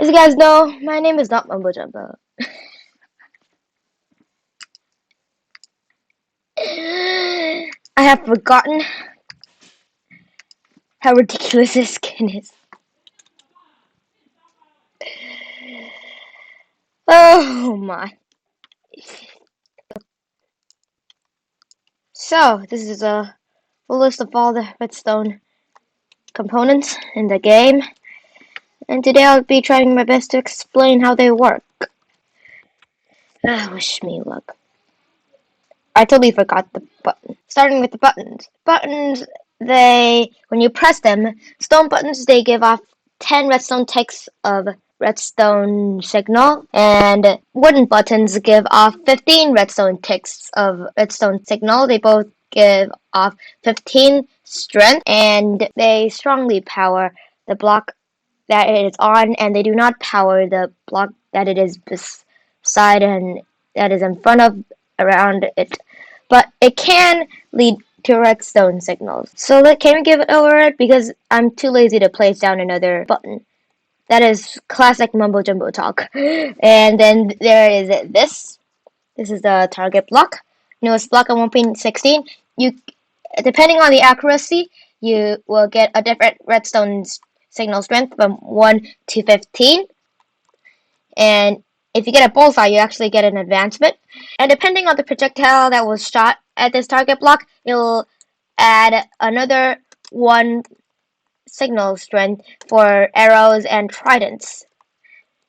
As you guys know, my name is not Mumbo Jumbo. I have forgotten how ridiculous this skin is. Oh my. So, this is a full list of all the redstone components in the game. And today I'll be trying my best to explain how they work. Wish me luck. I totally forgot the button. Starting with the buttons. Buttons, when you press them, stone buttons, they give off 10 redstone ticks of redstone signal, and wooden buttons give off 15 redstone ticks of redstone signal. They both give off 15 strength, and they strongly power the block that it is on, and they do not power the block that it is beside and that is in front of around it. But it can lead to redstone signals. So can we give it over it? Because I'm too lazy to place down another button. That is classic mumbo jumbo talk. And then there is this. This is the target block. Newest block on 1.16. You, depending on the accuracy, you will get a different redstone signal strength from 1 to 15. And if you get a bullseye, you actually get an advancement. And depending on the projectile that was shot at this target block, it will add another 1 signal strength for arrows and tridents.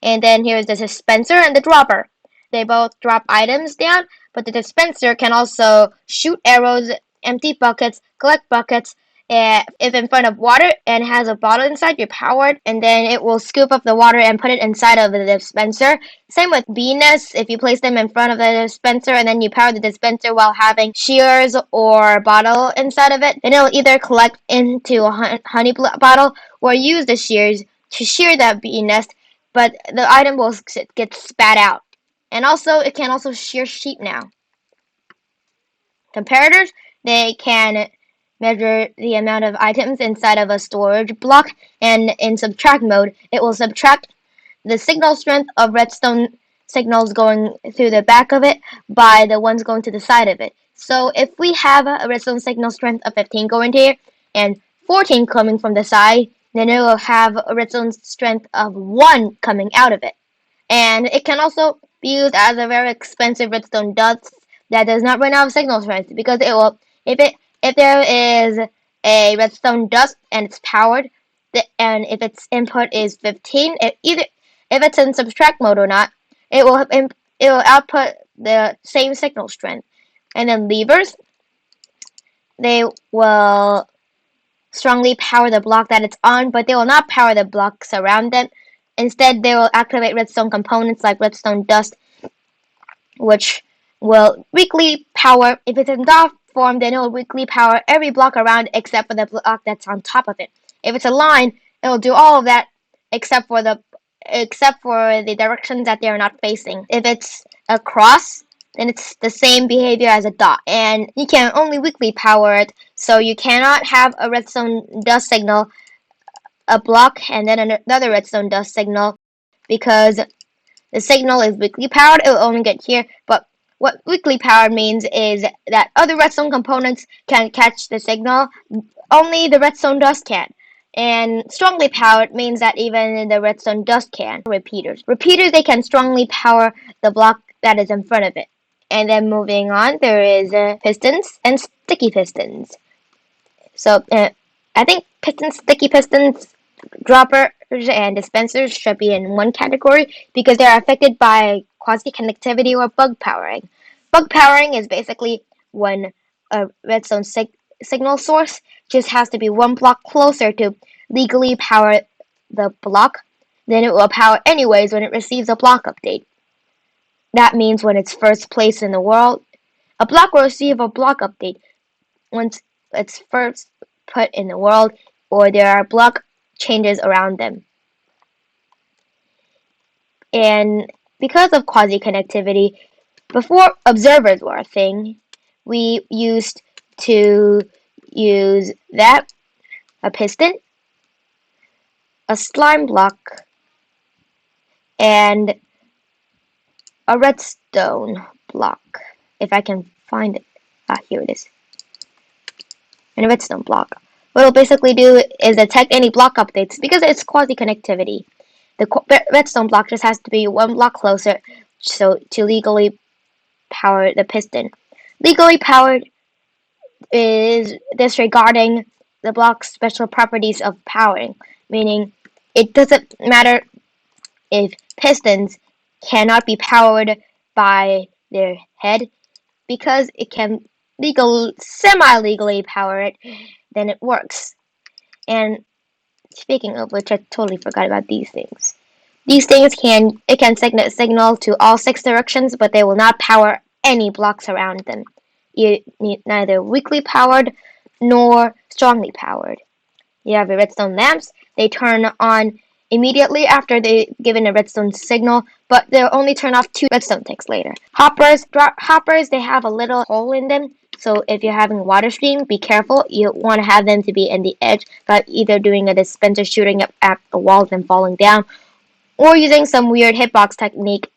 And then here's the dispenser and the dropper. They both drop items down, but the dispenser can also shoot arrows, empty buckets, collect buckets. If in front of water and has a bottle inside, you're powered, and then it will scoop up the water and put it inside of the dispenser. Same with bee nests. If you place them in front of the dispenser and then you power the dispenser while having shears or bottle inside of it, then it will either collect into a honey bottle or use the shears to shear that bee nest, but the item will get spat out. And also, it can also shear sheep now. Comparators, they can measure the amount of items inside of a storage block, and in subtract mode, it will subtract the signal strength of redstone signals going through the back of it by the ones going to the side of it. So if we have a redstone signal strength of 15 going here and 14 coming from the side, then it will have a redstone strength of 1 coming out of it. And it can also be used as a very expensive redstone dust that does not run out of signal strength, because it will if there is a redstone dust and it's powered, and if its input is 15, either if it's in subtract mode or not, it will output the same signal strength. And then levers, they will strongly power the block that it's on, but they will not power the blocks around it. Instead, they will activate redstone components like redstone dust, which will weakly power. If it's in dot form, then it will weakly power every block around except for the block that's on top of it. If it's a line, it will do all of that except for the directions that they are not facing. If it's a cross, then it's the same behavior as a dot, and you can only weakly power it, so you cannot have a redstone dust signal, a block, and then another redstone dust signal, because the signal is weakly powered. It will only get here, but what weakly powered means is that other redstone components can catch the signal, only the redstone dust can. And strongly powered means that even the redstone dust can. Repeaters, they can strongly power the block that is in front of it. And then moving on, there is pistons and sticky pistons. So I think pistons, sticky pistons, droppers, and dispensers should be in one category because they are affected by quasi-conductivity or bug powering. Bug powering is basically when a redstone signal source just has to be 1 block closer to legally power the block, then it will power anyways when it receives a block update. That means when it's first placed in the world, a block will receive a block update once it's first put in the world, or there are block changes around them. And because of quasi-connectivity, before observers were a thing, we used to use a piston, a slime block, and a redstone block. If I can find it. Ah, here it is. And a redstone block. What it'll basically do is detect any block updates because it's quasi-connectivity. The redstone block just has to be one block closer so to legally power the piston. Legally powered is disregarding the block's special properties of powering, meaning it doesn't matter if pistons cannot be powered by their head because it can semi-legally power it, then it works. And speaking of which, I totally forgot about these things. These things can signal to all 6 directions, but they will not power any blocks around them. Neither weakly powered nor strongly powered. You have your redstone lamps. They turn on immediately after they're given a redstone signal, but they'll only turn off 2 redstone ticks later. Hoppers, they have a little hole in them, so if you're having a water stream, be careful. You want to have them to be in the edge, by either doing a dispenser shooting up at the walls and falling down, or using some weird hitbox technique.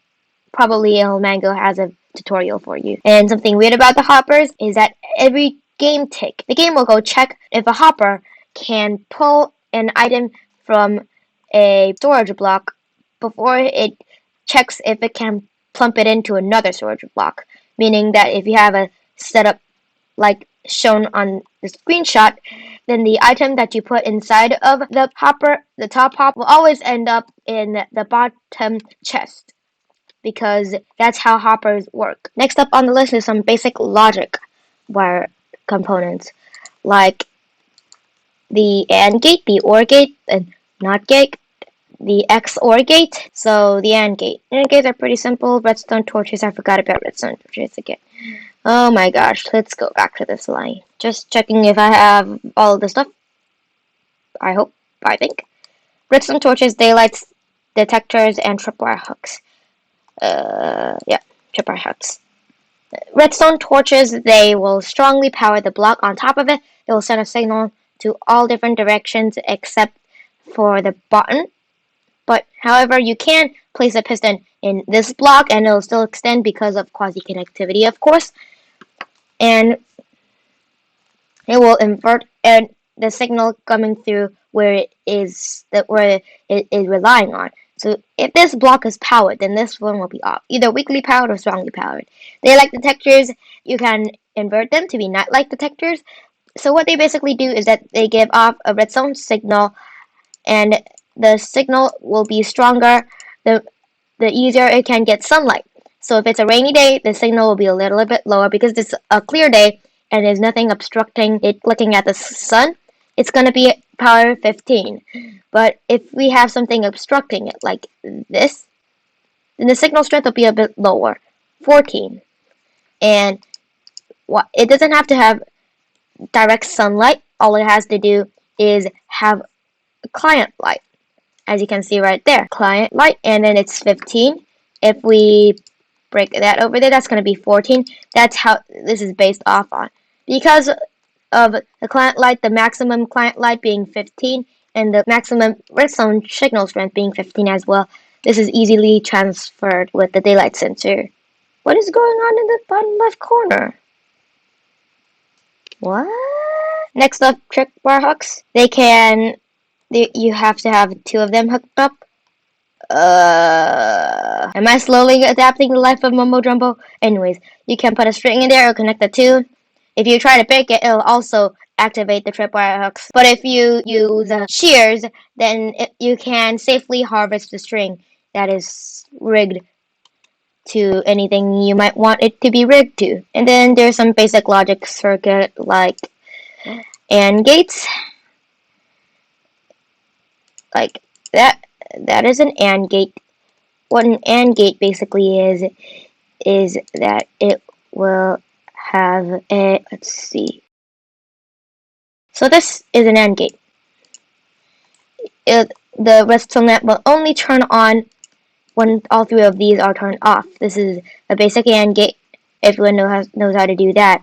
Probably El Mango has a tutorial for you. And something weird about the hoppers is that every game tick, the game will go check if a hopper can pull an item from a storage block before it checks if it can plump it into another storage block. Meaning that if you have a setup like shown on the screenshot, then the item that you put inside of the hopper, the top hop, will always end up in the bottom chest, because that's how hoppers work. Next up on the list is some basic logic wire components, like the AND gate, the OR gate, and NOT gate, the XOR gate. So the AND gate. AND gates are pretty simple. Redstone torches. I forgot about redstone torches again. Oh my gosh, let's go back to this line. Just checking if I have all the stuff. I think. Redstone torches, daylights, detectors, and tripwire hooks. Yeah, tripwire hooks. Redstone torches, they will strongly power the block on top of it. It will send a signal to all different directions except for the button. But however, you can place a piston in this block and it'll still extend because of quasi-connectivity, of course. And it will invert and the signal coming through where it is relying on. So if this block is powered, then this one will be off, either weakly powered or strongly powered. Daylight detectors, you can invert them to be nightlight detectors. So what they basically do is that they give off a redstone signal, and the signal will be stronger the easier it can get sunlight. So if it's a rainy day, the signal will be a little bit lower because it's a clear day and there's nothing obstructing it looking at the sun. It's going to be power 15. But if we have something obstructing it like this, then the signal strength will be a bit lower, 14. And it doesn't have to have direct sunlight. All it has to do is have client light, as you can see right there, client light, and then it's 15. If we break that over there, that's going to be 14. That's how this is based off on. Because of the client light, the maximum client light being 15, and the maximum redstone signal strength being 15 as well, this is easily transferred with the daylight sensor. What is going on in the bottom left corner? What? Next up, tripwire hooks. You have to have 2 of them hooked up. Am I slowly adapting the life of Mumbo Jumbo? Anyways, you can put a string in there or connect the 2. If you try to break it, it'll also activate the tripwire hooks. But if you use shears, then you can safely harvest the string that is rigged to anything you might want it to be rigged to. And then there's some basic logic circuit like AND gates. Like that is an AND gate. What an AND gate basically is that it will have a, let's see. So this is an AND gate. The redstone lamp will only turn on when all 3 of these are turned off. This is a basic AND gate. Everyone knows how to do that.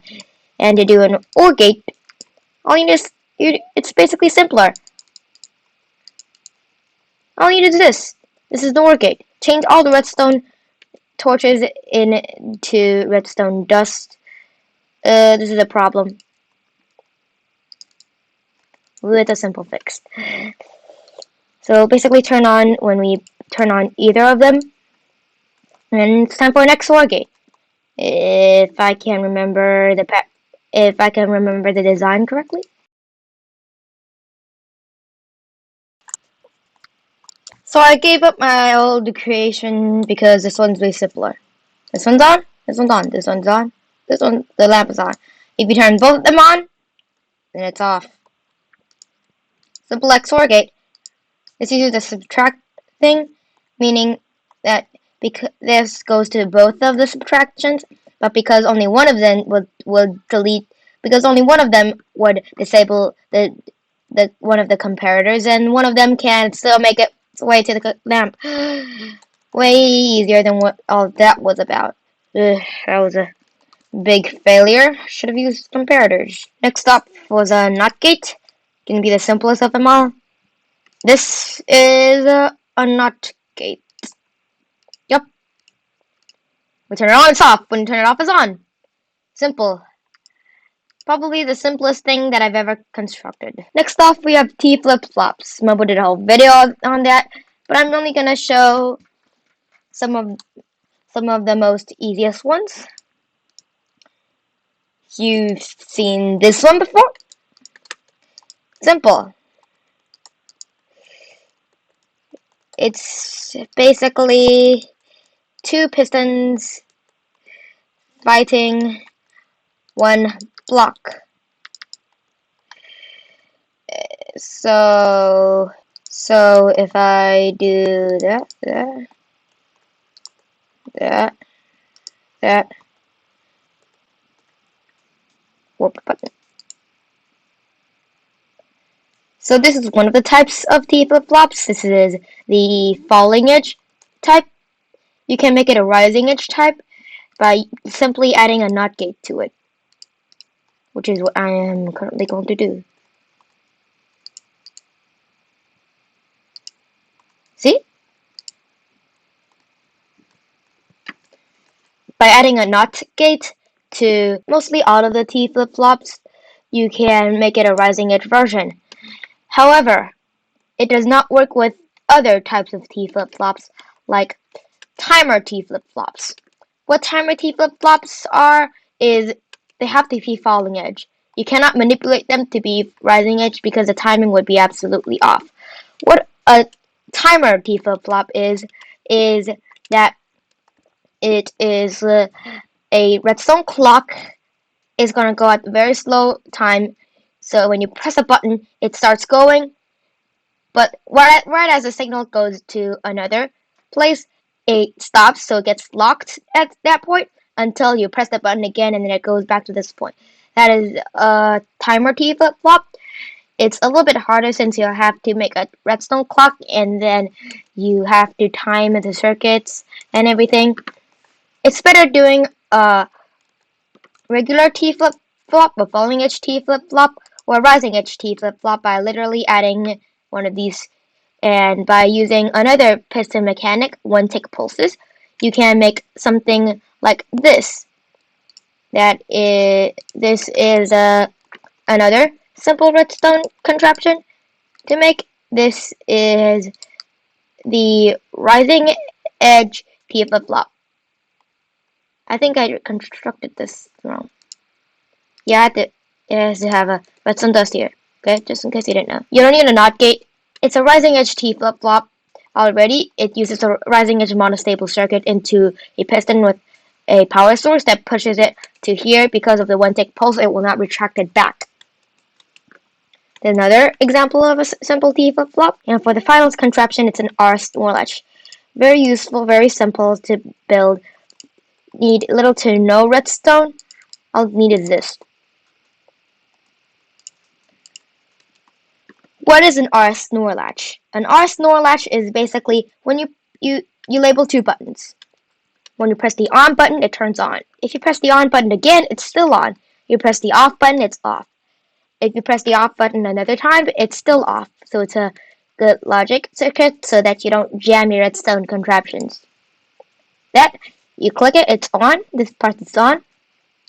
And to do an OR gate, all you need it's basically simpler. All you need is this. This is the OR gate. Change all the redstone torches into redstone dust. This is a problem with a simple fix. So basically turn on when we turn on either of them. And it's time for an XOR gate. If I can remember the design correctly. So I gave up my old creation because this one's way simpler. This one's on, this one's on, this one's on, the lamp is on. If you turn both of them on, then it's off. Simple XOR gate. This uses the subtract thing, meaning that because this goes to both of the subtractions, but because only one of them would disable the one of the comparators, and one of them can still make its way to the lamp. Way easier than what all that was about. Ugh, that was a big failure. Should have used comparators. Next up was a NOT gate. Gonna be the simplest of them all. This is a NOT gate. Yep. When you turn it on, it's off. When you turn it off, it's on. Simple. Probably the simplest thing that I've ever constructed. Next off, we have T flip-flops. Mumboy did a whole video on that, but I'm only gonna show some of the most easiest ones. You've seen this one before. Simple. It's basically two pistons fighting one block. So if I do that, whoop button. So this is one of the types of T flip-flops. This is the falling edge type. You can make it a rising edge type by simply adding a NOT gate to it, which is what I am currently going to do. See? By adding a NOT gate to mostly all of the T flip-flops, you can make it a rising edge version. However, it does not work with other types of T flip-flops, like timer T flip-flops. What timer T flip-flops are is they have to be falling edge. You cannot manipulate them to be rising edge because the timing would be absolutely off. What a timer T flip-flop is that it is a redstone clock is going to go at a very slow time. So when you press a button, it starts going. But right as the signal goes to another place, it stops, so it gets locked at that point until you press the button again, and then it goes back to this point. That is a timer T flip-flop. It's a little bit harder since you have to make a redstone clock, and then you have to time the circuits and everything. It's better doing a regular T flip-flop, a falling edge T flip-flop, or a rising edge T flip-flop by literally adding one of these. And by using another piston mechanic, one-tick pulses, you can make something like this. This is another simple redstone contraption to make. This is the rising edge T flip-flop. I think I constructed this wrong. Yeah, it has to have a redstone dust here. Okay, just in case you didn't know. You don't need a NOT gate. It's a rising edge T flip-flop already. It uses a rising edge monostable circuit into a piston with a power source that pushes it to here. Because of the one-tick pulse, it will not retract it back. Another example of a simple T flip-flop. And for the final contraption, it's an R-store latch. Very useful, very simple to build. Need little to no redstone. All you need is this. What is an R snore latch? An R snore latch is basically when you label two buttons. When you press the on button, it turns on. If you press the on button again, it's still on. You press the off button, it's off. If you press the off button another time, it's still off. So it's a good logic circuit so that you don't jam your redstone contraptions. That, you click it, it's on, this part is on.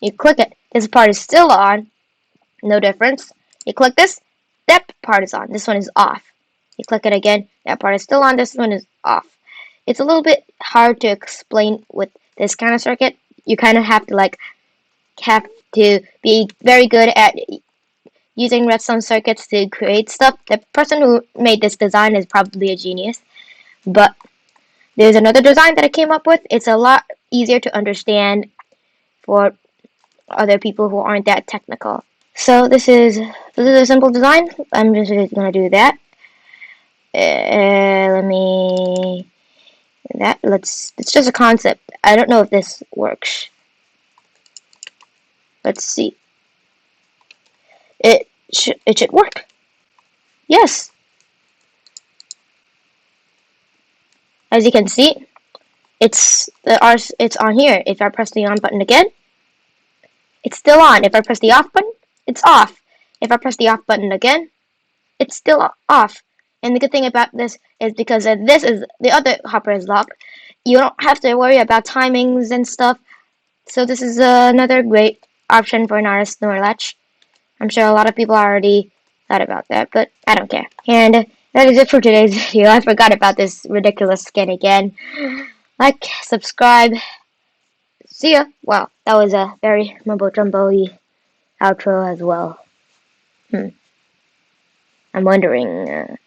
You click it, this part is still on, no difference. You click this, that part is on, this one is off. You click it again, that part is still on, this one is off. It's a little bit hard to explain with this kind of circuit. You kind of have to be very good at using redstone circuits to create stuff. The person who made this design is probably a genius. But there's another design that I came up with. It's a lot easier to understand for other people who aren't that technical. So this is a simple design. I'm just gonna do that. Let me that it's just a concept. I don't know if this works. Let's see. It should work. Yes. As you can see, it's on here. If I press the on button again, it's still on. If I press the off button, it's off. If I press the off button again, it's still off. And the good thing about this is because this is the other hopper is locked, you don't have to worry about timings and stuff. So this is another great option for an RS latch. I'm sure a lot of people already thought about that, but I don't care. And that is it for today's video. I forgot about this ridiculous skin again. Like, subscribe. See ya. Wow, that was a very mumbo-jumbo-y outro as well. I'm wondering,